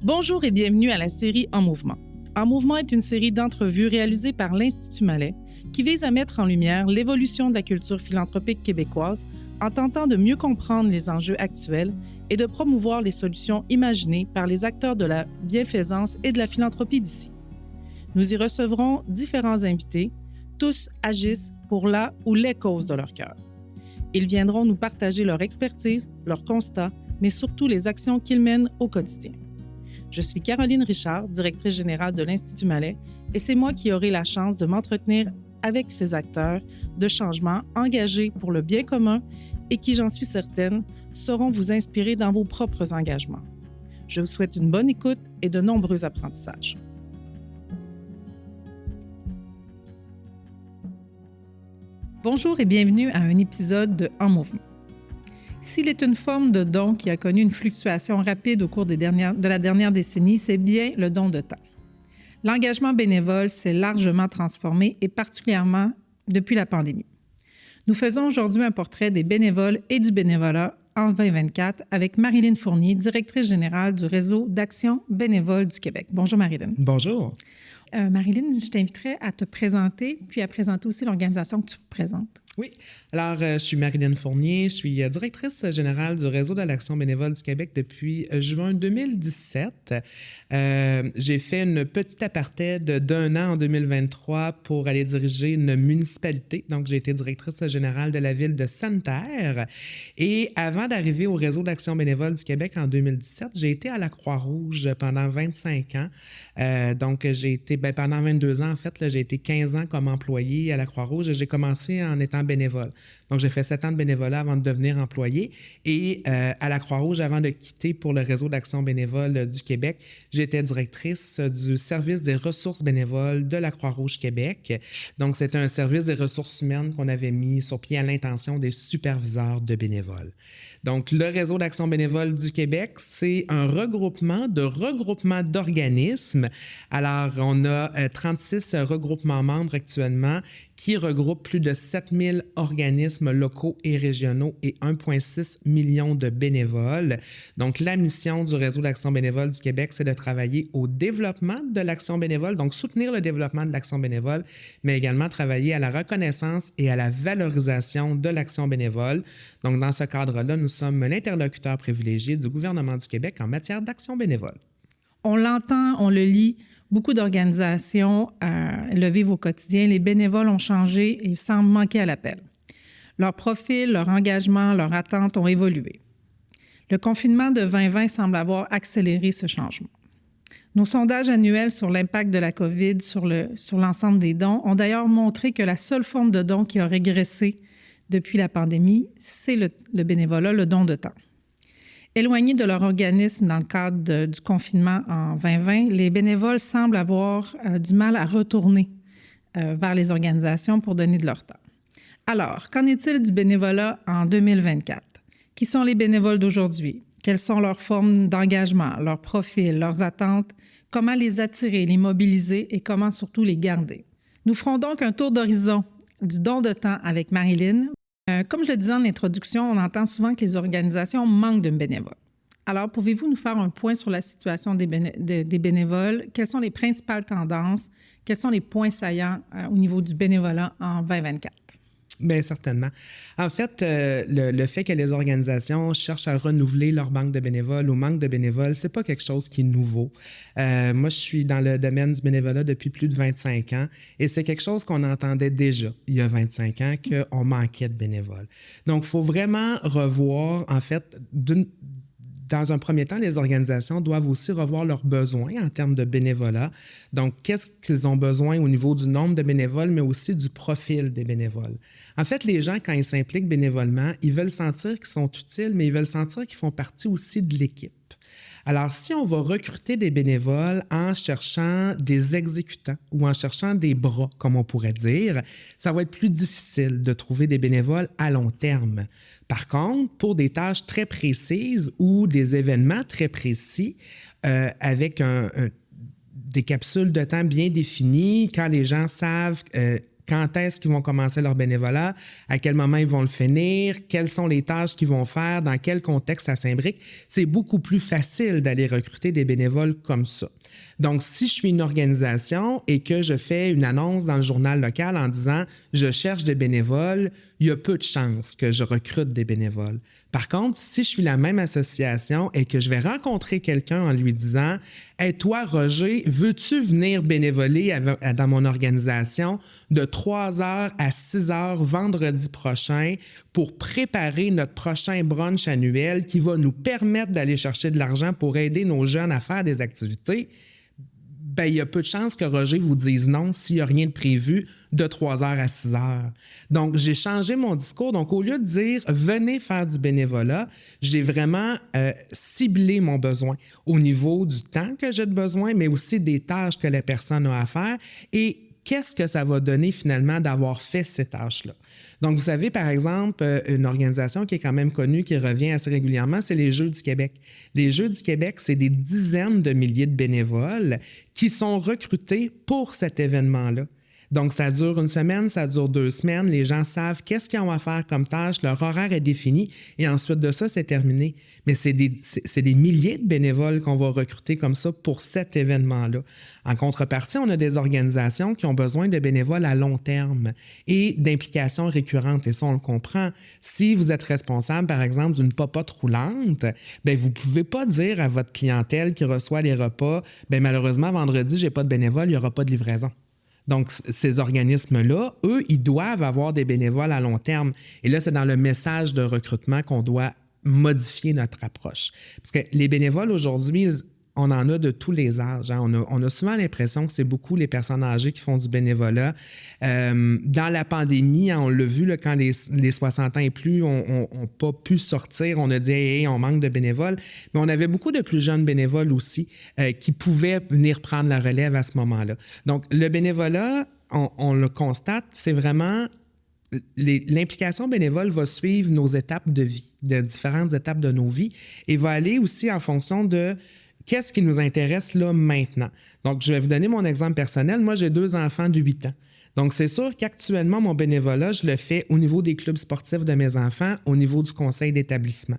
Bonjour et bienvenue à la série En Mouvement. En Mouvement est une série d'entrevues réalisées par l'Institut Malais qui vise à mettre en lumière l'évolution de la culture philanthropique québécoise en tentant de mieux comprendre les enjeux actuels et de promouvoir les solutions imaginées par les acteurs de la bienfaisance et de la philanthropie d'ici. Nous y recevrons différents invités, tous agissent pour la ou les causes de leur cœur. Ils viendront nous partager leur expertise, leurs constats, mais surtout les actions qu'ils mènent au quotidien. Je suis Caroline Richard, directrice générale de l'Institut Malais, et c'est moi qui aurai la chance de m'entretenir avec ces acteurs de changement engagés pour le bien commun et qui, j'en suis certaine, sauront vous inspirer dans vos propres engagements. Je vous souhaite une bonne écoute et de nombreux apprentissages. Bonjour et bienvenue à un épisode de En Mouvement. S'il est une forme de don qui a connu une fluctuation rapide au cours de la dernière décennie, c'est bien le don de temps. L'engagement bénévole s'est largement transformé et particulièrement depuis la pandémie. Nous faisons aujourd'hui un portrait des bénévoles et du bénévolat en 2024 avec Marilyn Fournier, directrice générale du Réseau d'action bénévole du Québec. Bonjour Marilyn. Bonjour. Marilyn, je t'inviterai à te présenter puis à présenter aussi l'organisation que tu représentes. Oui. Alors, je suis Marilyn Fournier, je suis directrice générale du Réseau de l'action bénévole du Québec depuis juin 2017. J'ai fait une petite aparté d'un an en 2023 pour aller diriger une municipalité. Donc, j'ai été directrice générale de la ville de Santerre. Et avant d'arriver au Réseau d'action bénévole du Québec en 2017, j'ai été à la Croix-Rouge pendant 25 ans. Donc, j'ai été, pendant 22 ans, en fait, là, j'ai été 15 ans comme employée à la Croix-Rouge et j'ai commencé en étant bénévole. Donc, j'ai fait 7 ans de bénévolat avant de devenir employé. Et à la Croix-Rouge, avant de quitter pour le Réseau d'action bénévole du Québec, j'étais directrice du service des ressources bénévoles de la Croix-Rouge Québec. Donc, c'était un service des ressources humaines qu'on avait mis sur pied à l'intention des superviseurs de bénévoles. Donc, le Réseau d'action bénévole du Québec, c'est un regroupement d'organismes. Alors, on a 36 regroupements membres actuellement qui regroupent plus de 7000 organismes locaux et régionaux et 1,6 million de bénévoles. Donc, la mission du Réseau d'action bénévole du Québec, c'est de travailler au développement de l'action bénévole, donc soutenir le développement de l'action bénévole, mais également travailler à la reconnaissance et à la valorisation de l'action bénévole. Donc, dans ce cadre-là, nous sommes l'interlocuteur privilégié du gouvernement du Québec en matière d'action bénévole. On l'entend, on le lit. Beaucoup d'organisations le vivent au quotidien. Les bénévoles ont changé et ils semblent manquer à l'appel. Leur profil, leur engagement, leurs attentes ont évolué. Le confinement de 2020 semble avoir accéléré ce changement. Nos sondages annuels sur l'impact de la COVID sur l'ensemble des dons ont d'ailleurs montré que la seule forme de don qui a régressé depuis la pandémie, c'est le bénévolat, le don de temps. Éloignés de leur organisme dans le cadre du confinement en 2020, les bénévoles semblent avoir du mal à retourner vers les organisations pour donner de leur temps. Alors, qu'en est-il du bénévolat en 2024? Qui sont les bénévoles d'aujourd'hui? Quelles sont leurs formes d'engagement, leurs profils, leurs attentes? Comment les attirer, les mobiliser et comment surtout les garder? Nous ferons donc un tour d'horizon du don de temps avec Marilyn. Comme je le disais en introduction, on entend souvent que les organisations manquent de bénévoles. Alors, pouvez-vous nous faire un point sur la situation des bénévoles? Quelles sont les principales tendances? Quels sont les points saillants au niveau du bénévolat en 2024? Bien, certainement. En fait, le fait que les organisations cherchent à renouveler leur banque de bénévoles ou manque de bénévoles, c'est pas quelque chose qui est nouveau. Moi, je suis dans le domaine du bénévolat depuis plus de 25 ans et c'est quelque chose qu'on entendait déjà il y a 25 ans qu'on manquait de bénévoles. Donc, il faut vraiment revoir, en fait, dans un premier temps, les organisations doivent aussi revoir leurs besoins en termes de bénévolat. Donc, qu'est-ce qu'ils ont besoin au niveau du nombre de bénévoles, mais aussi du profil des bénévoles. En fait, les gens, quand ils s'impliquent bénévolement, ils veulent sentir qu'ils sont utiles, mais ils veulent sentir qu'ils font partie aussi de l'équipe. Alors, si on va recruter des bénévoles en cherchant des exécutants ou en cherchant des bras, comme on pourrait dire, ça va être plus difficile de trouver des bénévoles à long terme. Par contre, pour des tâches très précises ou des événements très précis, avec des capsules de temps bien définies, quand les gens savent quand est-ce qu'ils vont commencer leur bénévolat, à quel moment ils vont le finir, quelles sont les tâches qu'ils vont faire, dans quel contexte ça s'imbrique. C'est beaucoup plus facile d'aller recruter des bénévoles comme ça. Donc, si je suis une organisation et que je fais une annonce dans le journal local en disant « je cherche des bénévoles », il y a peu de chances que je recrute des bénévoles. Par contre, si je suis la même association et que je vais rencontrer quelqu'un en lui disant « Hey, toi, Roger, veux-tu venir bénévoler dans mon organisation de 3 heures à 6 heures vendredi prochain pour préparer notre prochain brunch annuel qui va nous permettre d'aller chercher de l'argent pour aider nos jeunes à faire des activités? » Ben, il y a peu de chances que Roger vous dise non s'il n'y a rien de prévu de 3 heures à 6 heures. Donc, j'ai changé mon discours. Donc, au lieu de dire « venez faire du bénévolat », j'ai vraiment ciblé mon besoin au niveau du temps que j'ai de besoin, mais aussi des tâches que la personne a à faire et qu'est-ce que ça va donner finalement d'avoir fait ces tâches-là. Donc, vous savez, par exemple, une organisation qui est quand même connue, qui revient assez régulièrement, c'est les Jeux du Québec. Les Jeux du Québec, c'est des dizaines de milliers de bénévoles qui sont recrutés pour cet événement-là. Donc, ça dure 1 semaine, ça dure 2 semaines. Les gens savent qu'est-ce qu'ils ont à faire comme tâche, leur horaire est défini et ensuite de ça, c'est terminé. Mais c'est des milliers de bénévoles qu'on va recruter comme ça pour cet événement-là. En contrepartie, on a des organisations qui ont besoin de bénévoles à long terme et d'implications récurrentes. Et ça, on le comprend. Si vous êtes responsable, par exemple, d'une popote roulante, bien, vous ne pouvez pas dire à votre clientèle qui reçoit les repas, bien, malheureusement, vendredi, je n'ai pas de bénévoles, il n'y aura pas de livraison. Donc, ces organismes-là, eux, ils doivent avoir des bénévoles à long terme. Et là, c'est dans le message de recrutement qu'on doit modifier notre approche. Parce que les bénévoles, aujourd'hui, on en a de tous les âges. Hein. On a souvent l'impression que c'est beaucoup les personnes âgées qui font du bénévolat. Dans la pandémie, hein, on l'a vu, là, quand les 60 ans et plus n'ont pas pu sortir, on a dit hey, on manque de bénévoles. Mais on avait beaucoup de plus jeunes bénévoles aussi qui pouvaient venir prendre la relève à ce moment-là. Donc, le bénévolat, on le constate, c'est vraiment... L'implication bénévole va suivre nos étapes de vie, de différentes étapes de nos vies, et va aller aussi en fonction de qu'est-ce qui nous intéresse là maintenant. Donc, je vais vous donner mon exemple personnel. Moi, j'ai 2 enfants de 8 ans. Donc, c'est sûr qu'actuellement, mon bénévolat, je le fais au niveau des clubs sportifs de mes enfants, au niveau du conseil d'établissement.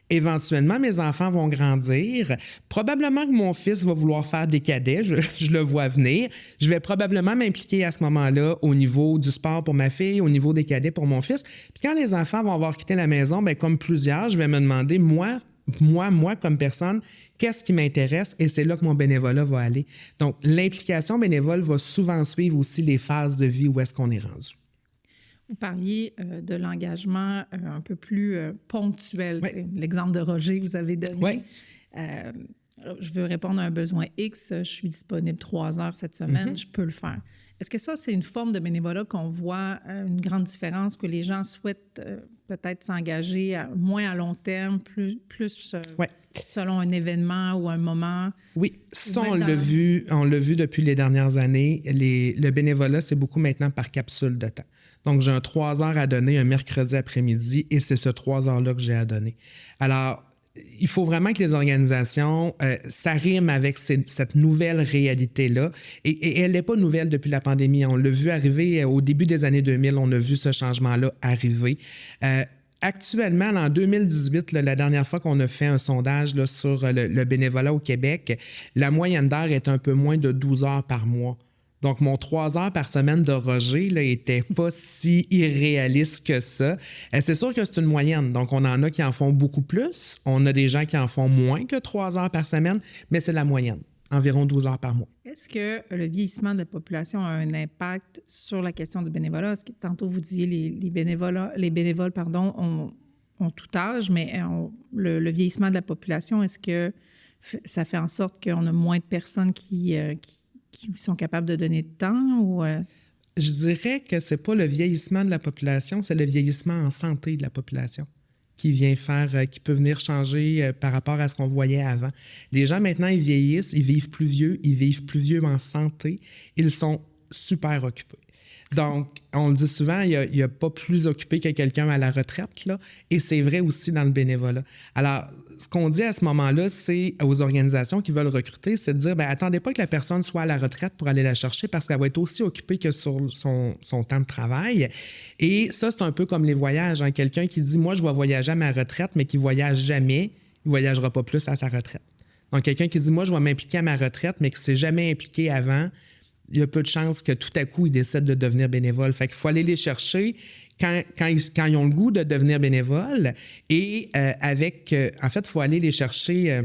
Éventuellement, mes enfants vont grandir. Probablement que mon fils va vouloir faire des cadets, je le vois venir. Je vais probablement m'impliquer à ce moment-là au niveau du sport pour ma fille, au niveau des cadets pour mon fils. Puis quand les enfants vont avoir quitté la maison, bien, comme plusieurs, je vais me demander, moi comme personne, qu'est-ce qui m'intéresse? Et c'est là que mon bénévolat va aller. Donc, l'implication bénévole va souvent suivre aussi les phases de vie où est-ce qu'on est rendu. Vous parliez de l'engagement un peu plus ponctuel. Oui. L'exemple de Roger que vous avez donné. Oui. Je veux répondre à un besoin X, je suis disponible 3 heures cette semaine, je peux le faire. Est-ce que ça, c'est une forme de bénévolat qu'on voit une grande différence, que les gens souhaitent peut-être s'engager moins à long terme, plus Oui. selon un événement ou un moment? Oui, ça, on l'a vu depuis les dernières années. Le bénévolat, c'est beaucoup maintenant par capsule de temps. Donc, j'ai un 3 heures à donner un mercredi après-midi et c'est ce 3 heures-là que j'ai à donner. Alors, il faut vraiment que les organisations s'arriment avec cette nouvelle réalité-là. Et elle n'est pas nouvelle depuis la pandémie. On l'a vu arriver au début des années 2000, on a vu ce changement-là arriver. Actuellement, en 2018, la dernière fois qu'on a fait un sondage là, sur le bénévolat au Québec, la moyenne d'heure est un peu moins de 12 heures par mois. Donc, mon 3 heures par semaine de Roger n'était pas si irréaliste que ça. C'est sûr que c'est une moyenne. Donc, on en a qui en font beaucoup plus. On a des gens qui en font moins que 3 heures par semaine, mais c'est la moyenne, environ 12 heures par mois. Est-ce que le vieillissement de la population a un impact sur la question du bénévolat? Parce que tantôt, vous disiez les bénévoles ont tout âge, mais le vieillissement de la population, est-ce que ça fait en sorte qu'on a moins de personnes qui sont capables de donner de temps? Ou Je dirais que c'est pas le vieillissement de la population, c'est le vieillissement en santé de la population qui peut venir changer par rapport à ce qu'on voyait avant. Les gens, maintenant, ils vieillissent, ils vivent plus vieux en santé, ils sont super occupés. Donc, on le dit souvent, il n'y a pas plus occupé que quelqu'un à la retraite, là, et c'est vrai aussi dans le bénévolat. Alors, ce qu'on dit à ce moment-là, c'est aux organisations qui veulent recruter, c'est de dire, bien, attendez pas que la personne soit à la retraite pour aller la chercher parce qu'elle va être aussi occupée que sur son temps de travail. Et ça, c'est un peu comme les voyages. Hein. Quelqu'un qui dit, moi, je vais voyager à ma retraite, mais qui ne voyage jamais, il ne voyagera pas plus à sa retraite. Donc, quelqu'un qui dit, moi, je vais m'impliquer à ma retraite, mais qui ne s'est jamais impliqué avant, il y a peu de chances que tout à coup, ils décident de devenir bénévoles. Fait qu'il faut aller les chercher quand ils ont le goût de devenir bénévoles. Et en fait, il faut aller les chercher,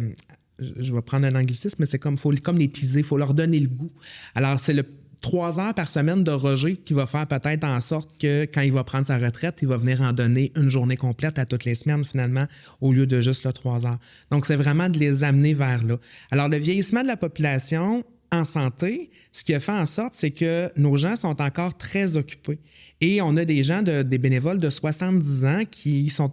je vais prendre un anglicisme, mais c'est comme les teaser, il faut leur donner le goût. Alors, c'est 3 heures par semaine de Roger qui va faire peut-être en sorte que quand il va prendre sa retraite, il va venir en donner une journée complète à toutes les semaines, finalement, au lieu de juste 3 heures. Donc, c'est vraiment de les amener vers là. Alors, le vieillissement de la population en santé, ce qui a fait en sorte, c'est que nos gens sont encore très occupés. Et on a des gens, des bénévoles de 70 ans qui sont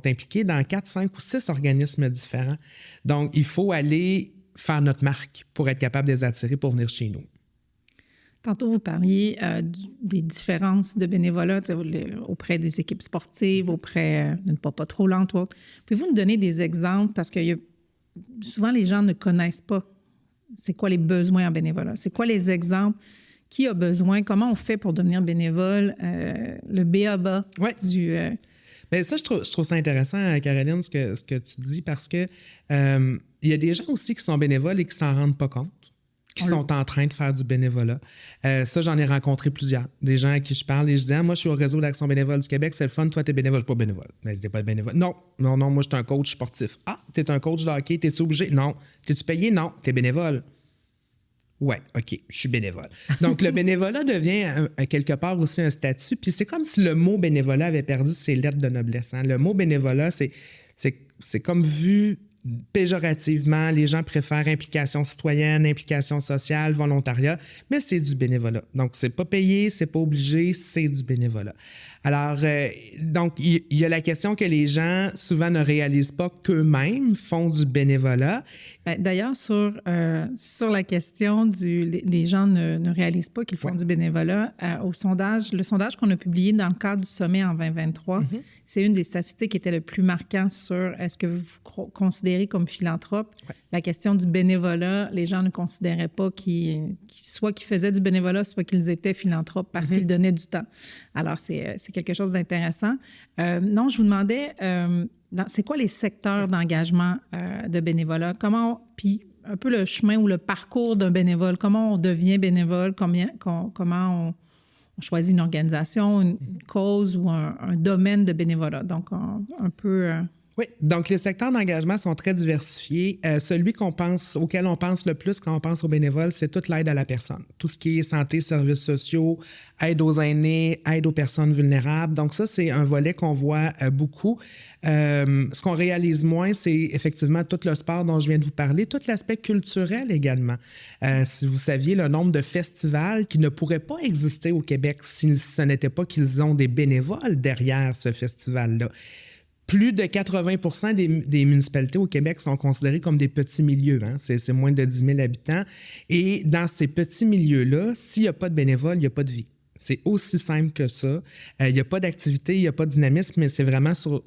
impliqués dans 4, 5 ou 6 organismes différents. Donc, il faut aller faire notre marque pour être capable de les attirer pour venir chez nous. Tantôt, vous parliez des différences de bénévolat auprès des équipes sportives, auprès d'une pas trop lente ou autre. Pouvez-vous nous donner des exemples? Parce que souvent, les gens ne connaissent pas c'est quoi les besoins en bénévolat. C'est quoi les exemples? Qui a besoin? Comment on fait pour devenir bénévole? Le b.a.-ba du... Bien, ça, je trouve ça intéressant, Caroline, ce que tu dis, parce que il y a des gens aussi qui sont bénévoles et qui s'en rendent pas compte, qui sont en train de faire du bénévolat. Ça, j'en ai rencontré plusieurs. Des gens à qui je parle et je dis moi, je suis au réseau d'Action bénévole du Québec, c'est le fun, toi, t'es bénévole. Je suis pas bénévole. Mais t'es pas bénévole. Non, moi, je suis un coach sportif. Ah, t'es un coach de hockey, t'es-tu obligé? Non. T'es-tu payé? Non. T'es bénévole. Ouais, OK, je suis bénévole. Donc, le bénévolat devient quelque part aussi un statut. Puis c'est comme si le mot bénévolat avait perdu ses lettres de noblesse. Hein? Le mot bénévolat, c'est comme vu péjorativement. Les gens préfèrent implication citoyenne, implication sociale, volontariat, mais c'est du bénévolat. Donc, c'est pas payé, c'est pas obligé, c'est du bénévolat. Alors, donc, il y a la question que les gens souvent ne réalisent pas qu'eux-mêmes font du bénévolat. D'ailleurs, sur la question les gens ne réalisent pas qu'ils font du bénévolat, le sondage qu'on a publié dans le cadre du sommet en 2023, c'est une des statistiques qui était le plus marquant sur est-ce que vous vous considérez comme philanthrope. La question du bénévolat, les gens ne considéraient pas soit qu'ils faisaient du bénévolat, soit qu'ils étaient philanthropes parce qu'ils donnaient du temps. Alors, c'est quelque chose d'intéressant. Non, je vous demandais, c'est quoi les secteurs d'engagement de bénévolat? Puis un peu le chemin ou le parcours d'un bénévole, comment on devient bénévole, comment on choisit une organisation, une cause ou un domaine de bénévolat. Donc, un peu... Oui, donc les secteurs d'engagement sont très diversifiés. Celui auquel on pense le plus quand on pense aux bénévoles, c'est toute l'aide à la personne. Tout ce qui est santé, services sociaux, aide aux aînés, aide aux personnes vulnérables. Donc ça, c'est un volet qu'on voit beaucoup. Ce qu'on réalise moins, c'est effectivement tout le sport dont je viens de vous parler, tout l'aspect culturel également. Si vous saviez le nombre de festivals qui ne pourraient pas exister au Québec si ce n'était pas qu'ils ont des bénévoles derrière ce festival-là. Plus de 80% des municipalités au Québec sont considérées comme des petits milieux. Hein? C'est moins de 10 000 habitants. Et dans ces petits milieux-là, s'il n'y a pas de bénévoles, il n'y a pas de vie. C'est aussi simple que ça. Il n'y a pas d'activité, il n'y a pas de dynamisme, mais c'est vraiment sur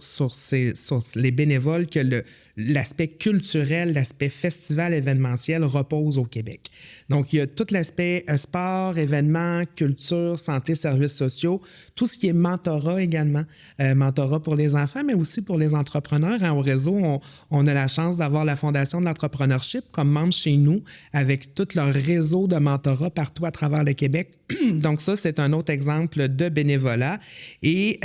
les bénévoles que l'aspect culturel, l'aspect festival événementiel repose au Québec. Donc, il y a tout l'aspect sport, événements, culture, santé, services sociaux, tout ce qui est mentorat également. Mentorat pour les enfants, mais aussi pour les entrepreneurs. Hein, au réseau, on a la chance d'avoir la Fondation de l'entrepreneurship comme membre chez nous, avec tout leur réseau de mentorat partout à travers le Québec. Donc ça, c'est un autre exemple de bénévolat. Et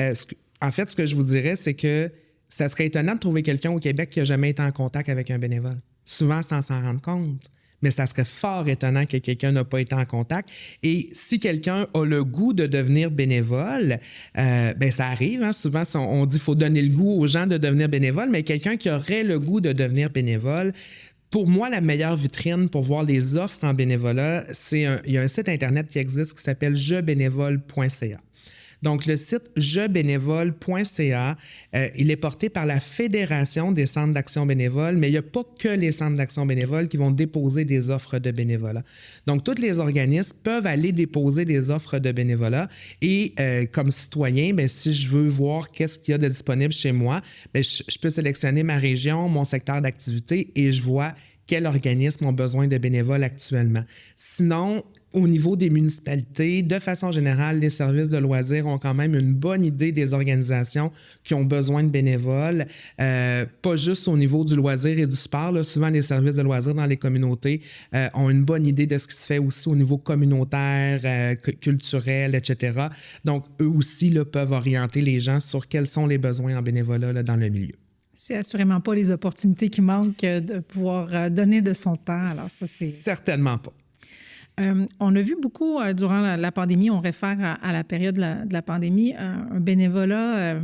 en fait, ce que je vous dirais, c'est que ça serait étonnant de trouver quelqu'un au Québec qui n'a jamais été en contact avec un bénévole. Souvent sans s'en rendre compte. Mais ça serait fort étonnant que quelqu'un n'a pas été en contact. Et si quelqu'un a le goût de devenir bénévole, bien ça arrive. Hein? Souvent, on dit qu'il faut donner le goût aux gens de devenir bénévole, mais quelqu'un qui aurait le goût de devenir bénévole, pour moi, la meilleure vitrine pour voir les offres en bénévolat, il y a un site Internet qui existe qui s'appelle jebénévole.ca. Donc, le site jebénévole.ca, il est porté par la Fédération des centres d'action bénévole, mais il n'y a pas que les centres d'action bénévole qui vont déposer des offres de bénévolat. Donc, tous les organismes peuvent aller déposer des offres de bénévolat et comme citoyen, bien, si je veux voir qu'est-ce qu'il y a de disponible chez moi, bien, je peux sélectionner ma région, mon secteur d'activité et je vois quels organismes ont besoin de bénévoles actuellement. Sinon, au niveau des municipalités, de façon générale, les services de loisirs ont quand même une bonne idée des organisations qui ont besoin de bénévoles, pas juste au niveau du loisir et du sport. Là, souvent, les services de loisirs dans les communautés ont une bonne idée de ce qui se fait aussi au niveau communautaire, culturel, etc. Donc, eux aussi là, peuvent orienter les gens sur quels sont les besoins en bénévolat là, dans le milieu. C'est assurément pas les opportunités qui manquent de pouvoir donner de son temps. Alors, ça, c'est... Certainement pas. On a vu beaucoup durant la pandémie, on réfère à la période de la pandémie, un bénévolat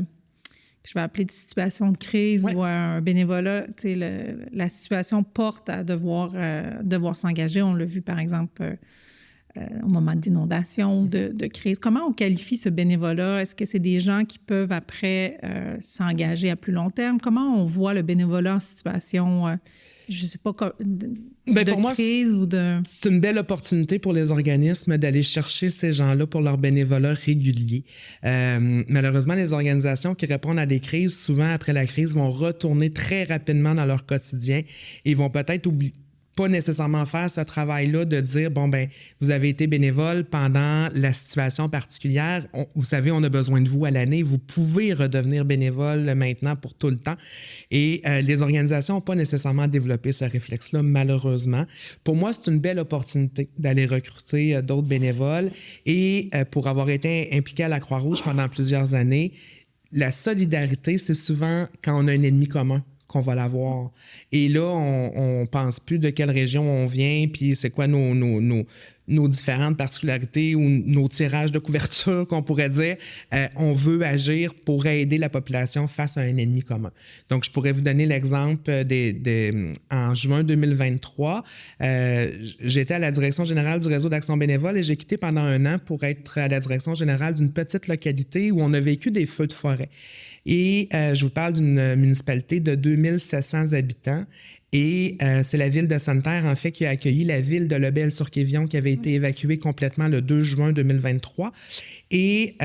que je vais appeler de situation de crise ou un bénévolat, tu sais, la situation porte à devoir s'engager. On l'a vu, par exemple, au moment d'inondation, de crise. Comment on qualifie ce bénévolat? Est-ce que c'est des gens qui peuvent après s'engager à plus long terme? Comment on voit le bénévolat en situation, je ne sais pas, de crise ou de... C'est une belle opportunité pour les organismes d'aller chercher ces gens-là pour leur bénévolat régulier. Malheureusement, les organisations qui répondent à des crises, souvent après la crise, vont retourner très rapidement dans leur quotidien et vont peut-être pas nécessairement faire ce travail-là de dire, bon, ben vous avez été bénévole pendant la situation particulière. Vous savez, on a besoin de vous à l'année. Vous pouvez redevenir bénévole maintenant pour tout le temps. Et les organisations n'ont pas nécessairement développé ce réflexe-là, malheureusement. Pour moi, c'est une belle opportunité d'aller recruter d'autres bénévoles. Et pour avoir été impliqué à la Croix-Rouge pendant plusieurs années, la solidarité, c'est souvent quand on a un ennemi commun qu'on va l'avoir. Et là, on pense plus de quelle région on vient, puis c'est quoi nos différentes particularités ou nos tirages de couverture, qu'on pourrait dire. On veut agir pour aider la population face à un ennemi commun. Donc, je pourrais vous donner l'exemple en juin 2023, j'étais à la direction générale du réseau d'action bénévole et j'ai quitté pendant 1 an pour être à la direction générale d'une petite localité où on a vécu des feux de forêt. Et je vous parle d'une municipalité de 2700 habitants. Et c'est la ville de Sainte-Terre, en fait, qui a accueilli la ville de Lebel-sur-Quévillon qui avait été évacuée complètement le 2 juin 2023. Et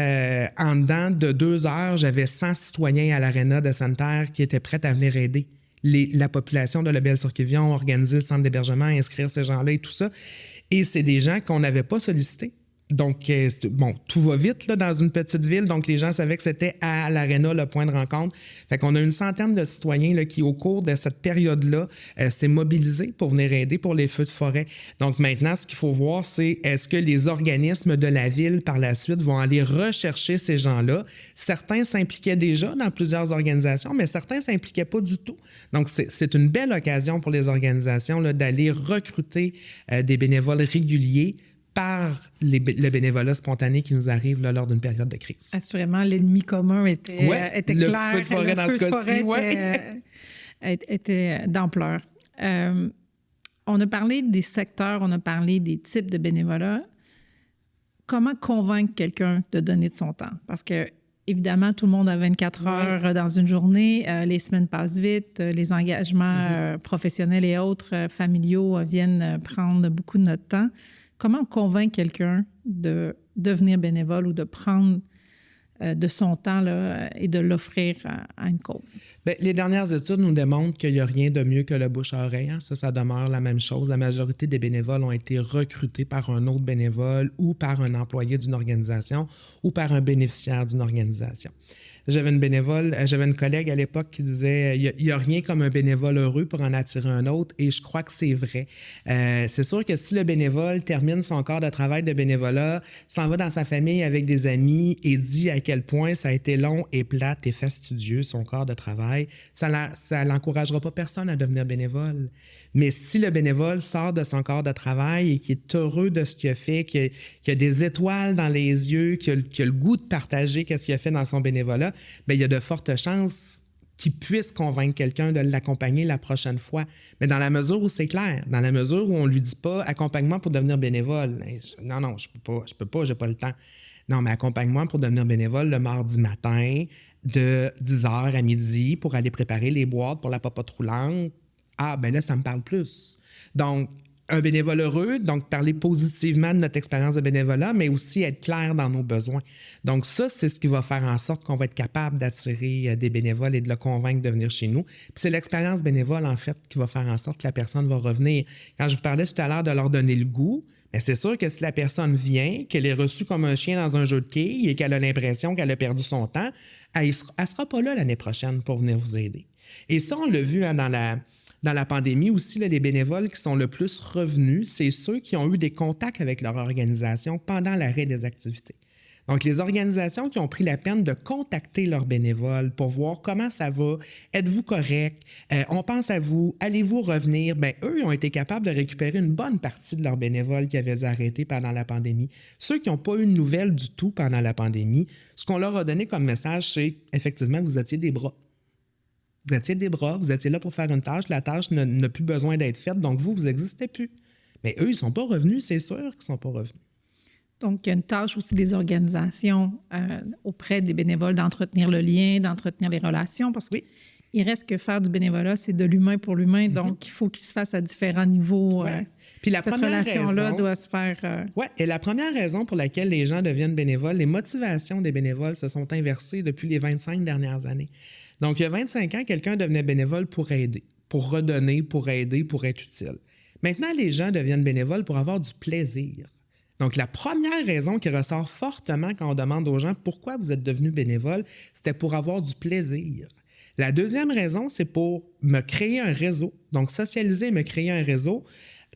en dedans de 2 heures, j'avais 100 citoyens à l'aréna de Sainte-Terre qui étaient prêts à venir aider la population de Lebel-sur-Quévillon, organiser le centre d'hébergement, inscrire ces gens-là et tout ça. Et c'est des gens qu'on n'avait pas sollicités. Donc, bon, tout va vite là, dans une petite ville. Donc, les gens savaient que c'était à l'aréna le point de rencontre. Fait qu'on a une centaine de citoyens là, qui, au cours de cette période-là, s'est mobilisés pour venir aider pour les feux de forêt. Donc, maintenant, ce qu'il faut voir, c'est est-ce que les organismes de la ville, par la suite, vont aller rechercher ces gens-là. Certains s'impliquaient déjà dans plusieurs organisations, mais certains ne s'impliquaient pas du tout. Donc, c'est une belle occasion pour les organisations là, d'aller recruter des bénévoles réguliers par le bénévolat spontané qui nous arrive là, lors d'une période de crise. Assurément, l'ennemi commun était clair. Le feu de forêt dans ce cas-ci, était d'ampleur. On a parlé des secteurs, on a parlé des types de bénévolat. Comment convaincre quelqu'un de donner de son temps? Parce que, évidemment, tout le monde a 24 heures dans une journée. Les semaines passent vite. Les engagements professionnels et autres familiaux viennent prendre beaucoup de notre temps. Comment on convainc quelqu'un de devenir bénévole ou de prendre de son temps là, et de l'offrir à une cause? Bien, les dernières études nous démontrent qu'il n'y a rien de mieux que le bouche à oreille. Hein? Ça demeure la même chose. La majorité des bénévoles ont été recrutés par un autre bénévole ou par un employé d'une organisation ou par un bénéficiaire d'une organisation. J'avais une collègue à l'époque qui disait il n'y a rien comme un bénévole heureux pour en attirer un autre, et je crois que c'est vrai. C'est sûr que si le bénévole termine son corps de travail de bénévolat, s'en va dans sa famille avec des amis et dit à quel point ça a été long et plate et fastidieux son corps de travail, ça l'encouragera pas personne à devenir bénévole. Mais si le bénévole sort de son corps de travail et qu'il est heureux de ce qu'il a fait, qu'il a des étoiles dans les yeux, qu'il a le goût de partager ce qu'il a fait dans son bénévolat, bien, il y a de fortes chances qu'il puisse convaincre quelqu'un de l'accompagner la prochaine fois. Mais dans la mesure où c'est clair, dans la mesure où on ne lui dit pas accompagnement pour devenir bénévole, non, je peux pas, j'ai pas le temps. Non, mais accompagne-moi pour devenir bénévole le mardi matin de 10h à midi pour aller préparer les boîtes pour la popote roulante. Ah, ben là, ça me parle plus. Donc, un bénévole heureux, donc parler positivement de notre expérience de bénévolat, mais aussi être clair dans nos besoins. Donc ça, c'est ce qui va faire en sorte qu'on va être capable d'attirer des bénévoles et de le convaincre de venir chez nous. Puis c'est l'expérience bénévole, en fait, qui va faire en sorte que la personne va revenir. Quand je vous parlais tout à l'heure de leur donner le goût, bien, c'est sûr que si la personne vient, qu'elle est reçue comme un chien dans un jeu de quilles et qu'elle a l'impression qu'elle a perdu son temps, elle ne sera pas là l'année prochaine pour venir vous aider. Et ça, on l'a vu dans la pandémie aussi, là, les bénévoles qui sont le plus revenus, c'est ceux qui ont eu des contacts avec leur organisation pendant l'arrêt des activités. Donc, les organisations qui ont pris la peine de contacter leurs bénévoles pour voir comment ça va, êtes-vous correct, on pense à vous, allez-vous revenir, bien, eux, ils ont été capables de récupérer une bonne partie de leurs bénévoles qui avaient dû arrêter pendant la pandémie. Ceux qui n'ont pas eu de nouvelles du tout pendant la pandémie, ce qu'on leur a donné comme message, c'est effectivement que vous étiez des bras. Vous étiez des bras, vous étiez là pour faire une tâche, la tâche n'a plus besoin d'être faite, donc vous n'existez plus. Mais eux, ils ne sont pas revenus, c'est sûr qu'ils ne sont pas revenus. Donc, il y a une tâche aussi des organisations auprès des bénévoles d'entretenir le lien, d'entretenir les relations, parce qu'il reste que faire du bénévolat, c'est de l'humain pour l'humain, donc il faut qu'il se fasse à différents niveaux. Puis la cette relation-là doit se faire... Oui, et la première raison pour laquelle les gens deviennent bénévoles, les motivations des bénévoles se sont inversées depuis les 25 dernières années. Donc, il y a 25 ans, quelqu'un devenait bénévole pour aider, pour redonner, pour aider, pour être utile. Maintenant, les gens deviennent bénévoles pour avoir du plaisir. Donc, la première raison qui ressort fortement quand on demande aux gens pourquoi vous êtes devenu bénévole, c'était pour avoir du plaisir. La deuxième raison, c'est pour me créer un réseau. Donc, socialiser et me créer un réseau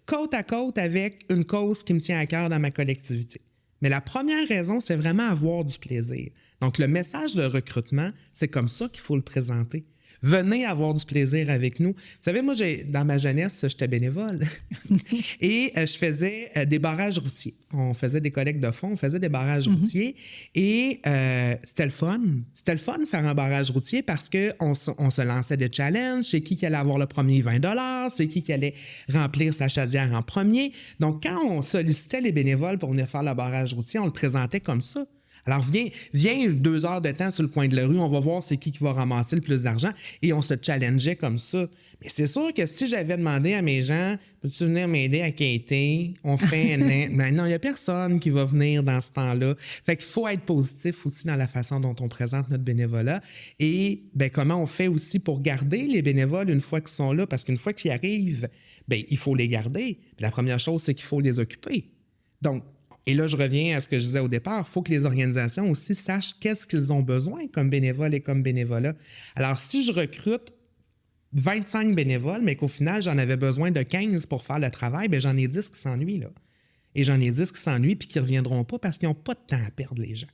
côte à côte avec une cause qui me tient à cœur dans ma collectivité. Mais la première raison, c'est vraiment avoir du plaisir. Donc, le message de recrutement, c'est comme ça qu'il faut le présenter. Venez avoir du plaisir avec nous. Vous savez, moi, dans ma jeunesse, j'étais bénévole et je faisais des barrages routiers. On faisait des collectes de fonds, on faisait des barrages routiers et c'était le fun. C'était le fun de faire un barrage routier parce qu'on se lançait des challenges. C'est qui allait avoir le premier 20 $, c'est qui allait remplir sa chaudière en premier. Donc, quand on sollicitait les bénévoles pour venir faire le barrage routier, on le présentait comme ça. Alors, viens 2 heures de temps sur le coin de la rue, on va voir c'est qui va ramasser le plus d'argent et on se challengeait comme ça. Mais c'est sûr que si j'avais demandé à mes gens, peux-tu venir m'aider à quêter? On fait ben non, il n'y a personne qui va venir dans ce temps-là. Fait qu'il faut être positif aussi dans la façon dont on présente notre bénévolat et ben, comment on fait aussi pour garder les bénévoles une fois qu'ils sont là, parce qu'une fois qu'ils arrivent, ben, il faut les garder. Puis la première chose, c'est qu'il faut les occuper. Donc, et là, je reviens à ce que je disais au départ, il faut que les organisations aussi sachent qu'est-ce qu'ils ont besoin comme bénévoles et comme bénévolat. Alors, si je recrute 25 bénévoles, mais qu'au final, j'en avais besoin de 15 pour faire le travail, bien, j'en ai 10 qui s'ennuient, là. Et j'en ai 10 qui s'ennuient puis qui ne reviendront pas parce qu'ils n'ont pas de temps à perdre, les gens.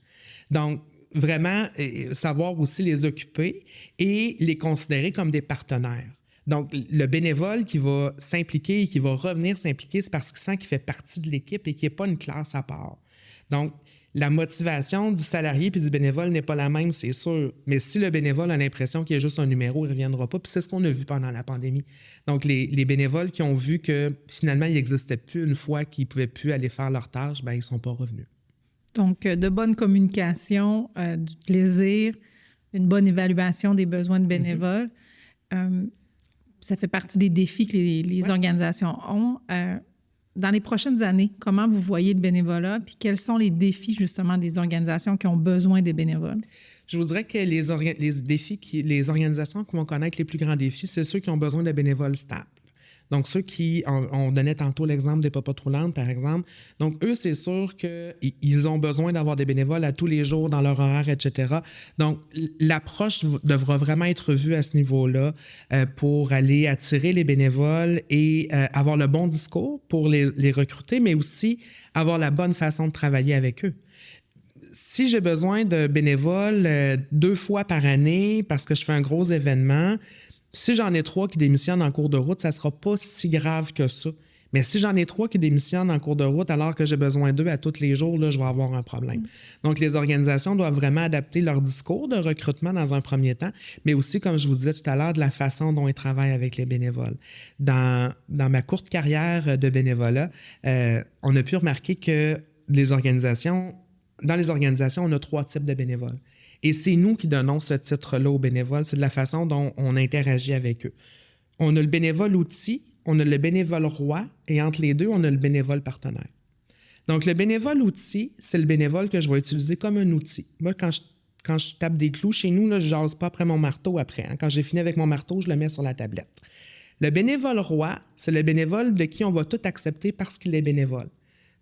Donc, vraiment, savoir aussi les occuper et les considérer comme des partenaires. Donc, le bénévole qui va s'impliquer et qui va revenir s'impliquer, c'est parce qu'il sent qu'il fait partie de l'équipe et qu'il n'est pas une classe à part. Donc, la motivation du salarié puis du bénévole n'est pas la même, c'est sûr. Mais si le bénévole a l'impression qu'il est juste un numéro, il ne reviendra pas. Puis c'est ce qu'on a vu pendant la pandémie. Donc, les bénévoles qui ont vu que finalement, il n'existait plus une fois qu'ils ne pouvaient plus aller faire leur tâche, bien, ils ne sont pas revenus. Donc, de bonne communication, du plaisir, une bonne évaluation des besoins de bénévoles. Ça fait partie des défis que les organisations ont. Dans les prochaines années, comment vous voyez le bénévolat? Puis quels sont les défis, justement, des organisations qui ont besoin des bénévoles? Je vous dirais que les organisations qui vont connaître les plus grands défis, c'est ceux qui ont besoin de bénévoles stables. Donc, ceux qui, on donnait tantôt l'exemple des popotes roulantes, par exemple. Donc, eux, c'est sûr qu'ils ont besoin d'avoir des bénévoles à tous les jours dans leur horaire, etc. Donc, l'approche devra vraiment être revue à ce niveau-là pour aller attirer les bénévoles et avoir le bon discours pour les recruter, mais aussi avoir la bonne façon de travailler avec eux. Si j'ai besoin de bénévoles 2 fois par année parce que je fais un gros événement, si j'en ai 3 qui démissionnent en cours de route, ça ne sera pas si grave que ça. Mais si j'en ai 3 qui démissionnent en cours de route alors que j'ai besoin d'eux à tous les jours, là, je vais avoir un problème. Donc, les organisations doivent vraiment adapter leur discours de recrutement dans un premier temps, mais aussi, comme je vous disais tout à l'heure, de la façon dont ils travaillent avec les bénévoles. Dans ma courte carrière de bénévolat, on a pu remarquer que les organisations dans les organisations, on a 3 types de bénévoles. Et c'est nous qui donnons ce titre-là aux bénévoles. C'est de la façon dont on interagit avec eux. On a le bénévole outil, on a le bénévole roi, et entre les deux, on a le bénévole partenaire. Donc, le bénévole outil, c'est le bénévole que je vais utiliser comme un outil. Moi, quand je tape des clous chez nous, là, je ne jase pas après mon marteau après. Hein. Quand j'ai fini avec mon marteau, je le mets sur la tablette. Le bénévole roi, c'est le bénévole de qui on va tout accepter parce qu'il est bénévole.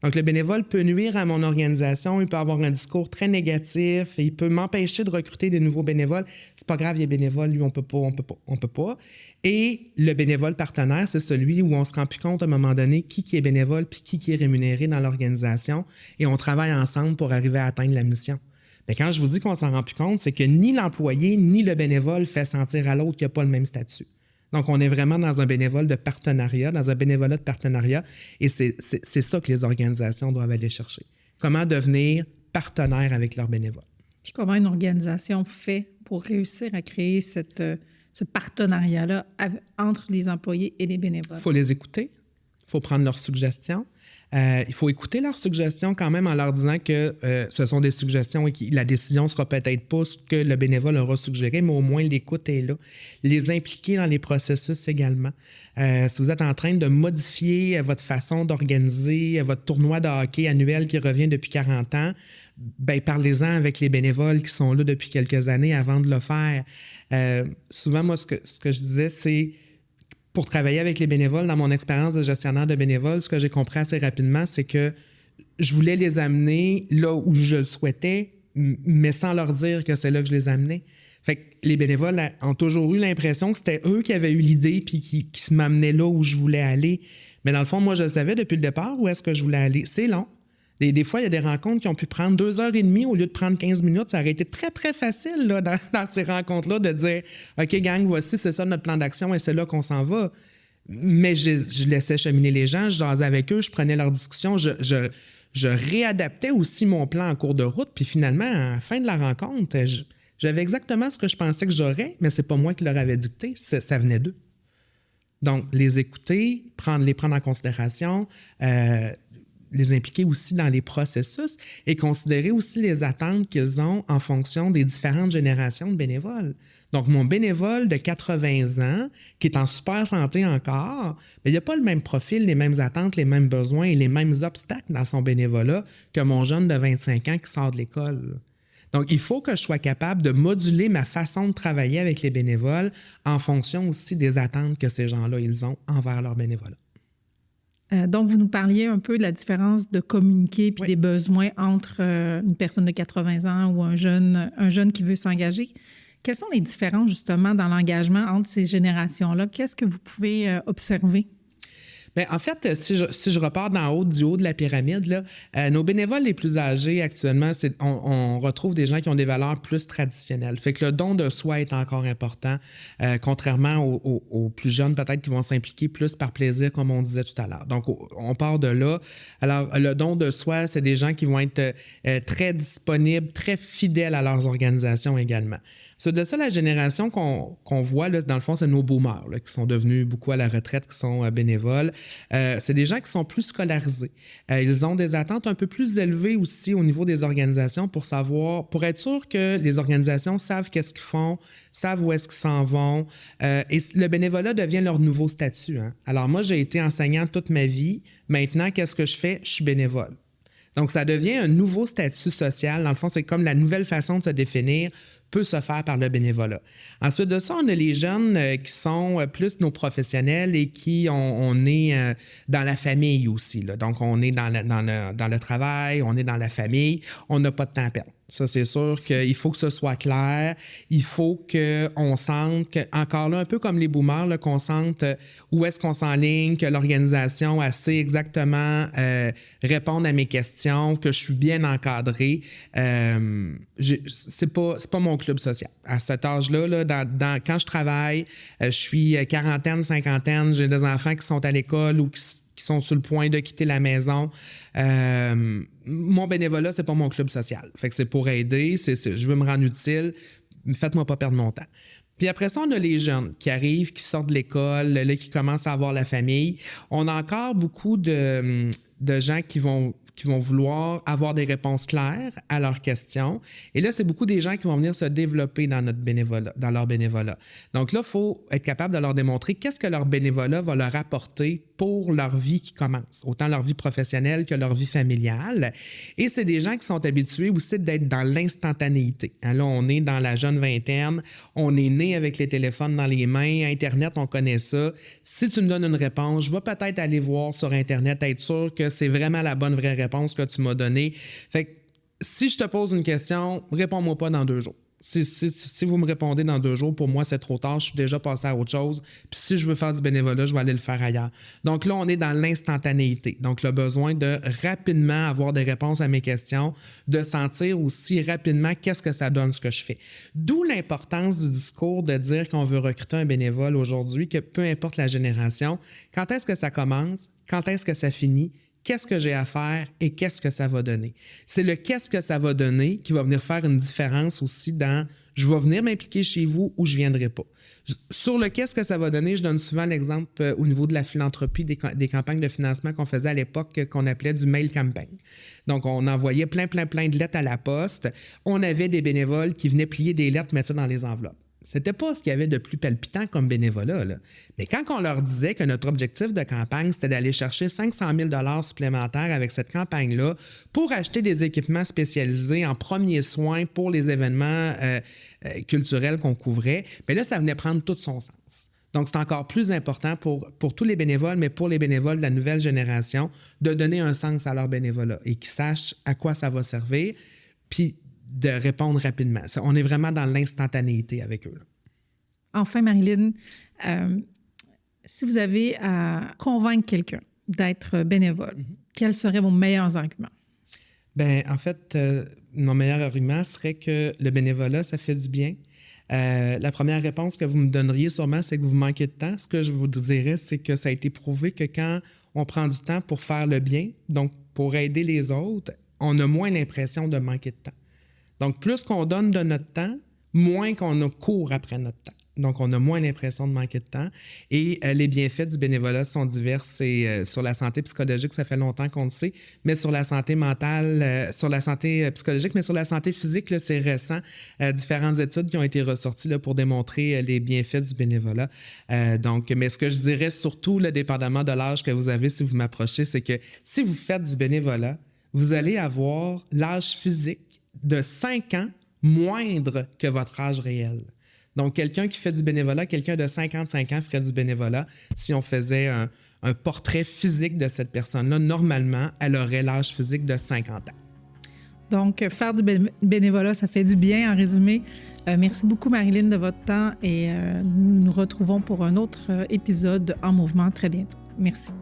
Donc, le bénévole peut nuire à mon organisation, il peut avoir un discours très négatif, et il peut m'empêcher de recruter des nouveaux bénévoles. C'est pas grave, il est bénévole, lui, on peut pas. Et le bénévole partenaire, c'est celui où on se rend plus compte à un moment donné qui est bénévole puis qui est rémunéré dans l'organisation, et on travaille ensemble pour arriver à atteindre la mission. Mais quand je vous dis qu'on s'en rend plus compte, c'est que ni l'employé ni le bénévole fait sentir à l'autre qu'il n'y a pas le même statut. Donc, on est vraiment dans un bénévole de partenariat, dans un bénévolat de partenariat, et c'est ça que les organisations doivent aller chercher. Comment devenir partenaire avec leurs bénévoles. Puis comment une organisation fait pour réussir à créer ce partenariat-là entre les employés et les bénévoles? Il faut les écouter, il faut prendre leurs suggestions. Il faut écouter leurs suggestions quand même en leur disant que ce sont des suggestions et que la décision ne sera peut-être pas ce que le bénévole aura suggéré, mais au moins l'écoute est là. Les impliquer dans les processus également. Si vous êtes en train de modifier votre façon d'organiser votre tournoi de hockey annuel qui revient depuis 40 ans, ben parlez-en avec les bénévoles qui sont là depuis quelques années avant de le faire. Souvent, moi, ce que je disais, c'est pour travailler avec les bénévoles, dans mon expérience de gestionnaire de bénévoles, ce que j'ai compris assez rapidement, c'est que je voulais les amener là où je le souhaitais, mais sans leur dire que c'est là que je les amenais. Fait que les bénévoles ont toujours eu l'impression que c'était eux qui avaient eu l'idée puis qui m'amenaient là où je voulais aller. Mais dans le fond, moi, je le savais depuis le départ où est-ce que je voulais aller. C'est long. Des fois, il y a des rencontres qui ont pu prendre 2h30 au lieu de prendre 15 minutes. Ça aurait été très, très facile là, dans ces rencontres-là de dire « OK, gang, voici, c'est ça notre plan d'action et c'est là qu'on s'en va. » Mais je laissais cheminer les gens, je jasais avec eux, je prenais leur discussion, je réadaptais aussi mon plan en cours de route. Puis finalement, à la fin de la rencontre, j'avais exactement ce que je pensais que j'aurais, mais c'est pas moi qui leur avais dicté, ça venait d'eux. Donc, les écouter, les prendre en considération, les impliquer aussi dans les processus et considérer aussi les attentes qu'ils ont en fonction des différentes générations de bénévoles. Donc, mon bénévole de 80 ans, qui est en super santé encore, bien, il n'a pas le même profil, les mêmes attentes, les mêmes besoins et les mêmes obstacles dans son bénévolat que mon jeune de 25 ans qui sort de l'école. Donc, il faut que je sois capable de moduler ma façon de travailler avec les bénévoles en fonction aussi des attentes que ces gens-là, ils ont envers leur bénévolat. Donc, vous nous parliez un peu de la différence de communiquer puis des besoins entre une personne de 80 ans ou un jeune qui veut s'engager. Quelles sont les différences, justement, dans l'engagement entre ces générations-là? Qu'est-ce que vous pouvez observer? Bien, en fait, si je repars du haut de la pyramide, là, nos bénévoles les plus âgés actuellement, on retrouve des gens qui ont des valeurs plus traditionnelles. Fait que le don de soi est encore important, contrairement aux plus jeunes peut-être qui vont s'impliquer plus par plaisir, comme on disait tout à l'heure. Donc, on part de là. Alors, le don de soi, c'est des gens qui vont être très disponibles, très fidèles à leurs organisations également. C'est de ça la génération qu'on voit, là, dans le fond, c'est nos boomers là, qui sont devenus beaucoup à la retraite, qui sont bénévoles. C'est des gens qui sont plus scolarisés. Ils ont des attentes un peu plus élevées aussi au niveau des organisations pour être sûr que les organisations savent qu'est-ce qu'ils font, savent où est-ce qu'ils s'en vont. Et le bénévolat devient leur nouveau statut. Hein. Alors moi, j'ai été enseignant toute ma vie. Maintenant, qu'est-ce que je fais? Je suis bénévole. Donc, ça devient un nouveau statut social. Dans le fond, c'est comme la nouvelle façon de se définir peut se faire par le bénévolat. Ensuite de ça, on a les jeunes qui sont plus nos professionnels et qui on est dans la famille aussi. Là. Donc, on est dans le travail, on est dans la famille, on n'a pas de temps à perdre. Ça, c'est sûr qu'il faut que ce soit clair. Il faut qu'on sente, encore là, un peu comme les boomers, là, qu'on sente où est-ce qu'on s'enligne, que l'organisation a sait exactement répondre à mes questions, que je suis bien encadré. C'est pas mon club social. À cet âge-là, là, quand je travaille, je suis quarantaine, cinquantaine, j'ai des enfants qui sont à l'école ou qui sont sur le point de quitter la maison. Mon bénévolat, c'est pas mon club social. Fait que c'est pour aider, je veux me rendre utile, faites-moi pas perdre mon temps. Puis après ça, on a les jeunes qui arrivent, qui sortent de l'école, là, qui commencent à avoir la famille. On a encore beaucoup de gens qui qui vont vouloir avoir des réponses claires à leurs questions. Et là, c'est beaucoup des gens qui vont venir se développer dans notre bénévolat, dans leur bénévolat. Donc là, il faut être capable de leur démontrer qu'est-ce que leur bénévolat va leur apporter pour leur vie qui commence, autant leur vie professionnelle que leur vie familiale. Et c'est des gens qui sont habitués aussi d'être dans l'instantanéité. Hein, là, on est dans la jeune vingtaine, on est né avec les téléphones dans les mains, Internet, on connaît ça. Si tu me donnes une réponse, je vais peut-être aller voir sur Internet, être sûr que c'est vraiment la bonne vraie réponse que tu m'as donnée. Fait que si je te pose une question, réponds-moi pas dans 2 jours. Si vous me répondez dans 2 jours, pour moi, c'est trop tard. Je suis déjà passé à autre chose. Puis si je veux faire du bénévolat, je vais aller le faire ailleurs. Donc là, on est dans l'instantanéité. Donc, le besoin de rapidement avoir des réponses à mes questions, de sentir aussi rapidement qu'est-ce que ça donne, ce que je fais. D'où l'importance du discours de dire qu'on veut recruter un bénévole aujourd'hui, que peu importe la génération, quand est-ce que ça commence, quand est-ce que ça finit, qu'est-ce que j'ai à faire et qu'est-ce que ça va donner. C'est le qu'est-ce que ça va donner qui va venir faire une différence aussi dans je vais venir m'impliquer chez vous ou je ne viendrai pas. Sur le qu'est-ce que ça va donner, je donne souvent l'exemple au niveau de la philanthropie, des campagnes de financement qu'on faisait à l'époque qu'on appelait du mail campaign. Donc, on envoyait plein de lettres à la poste. On avait des bénévoles qui venaient plier des lettres, mettre ça dans les enveloppes. C'était pas ce qu'il y avait de plus palpitant comme bénévolat, là. Mais quand on leur disait que notre objectif de campagne, c'était d'aller chercher 500 000 $ supplémentaires avec cette campagne-là pour acheter des équipements spécialisés en premiers soins pour les événements culturels qu'on couvrait, bien là, ça venait prendre tout son sens. Donc, c'est encore plus important pour tous les bénévoles, mais pour les bénévoles de la nouvelle génération, de donner un sens à leur bénévolat et qu'ils sachent à quoi ça va servir, puis de répondre rapidement. On est vraiment dans l'instantanéité avec eux. Là. Enfin, Marilyn, si vous avez à convaincre quelqu'un d'être bénévole, quels seraient vos meilleurs arguments? Bien, en fait, mon meilleur argument serait que le bénévolat, ça fait du bien. La première réponse que vous me donneriez sûrement, c'est que vous manquez de temps. Ce que je vous dirais, c'est que ça a été prouvé que quand on prend du temps pour faire le bien, donc pour aider les autres, on a moins l'impression de manquer de temps. Donc, plus qu'on donne de notre temps, moins qu'on court après notre temps. Donc, on a moins l'impression de manquer de temps. Et les bienfaits du bénévolat sont divers. Et sur la santé psychologique, ça fait longtemps qu'on le sait, mais sur la santé mentale, sur la santé psychologique, mais sur la santé physique, là, c'est récent. Différentes études qui ont été ressorties là, pour démontrer les bienfaits du bénévolat. Donc, mais ce que je dirais surtout, là, dépendamment de l'âge que vous avez, si vous m'approchez, c'est que si vous faites du bénévolat, vous allez avoir l'âge physique de 5 ans moindre que votre âge réel. Donc, quelqu'un qui fait du bénévolat, quelqu'un de 55 ans ferait du bénévolat. Si on faisait un portrait physique de cette personne-là, normalement, elle aurait l'âge physique de 50 ans. Donc, faire du bénévolat, ça fait du bien, en résumé. Merci beaucoup, Marilyn, de votre temps et nous nous retrouvons pour un autre épisode En Mouvement très bientôt. Merci.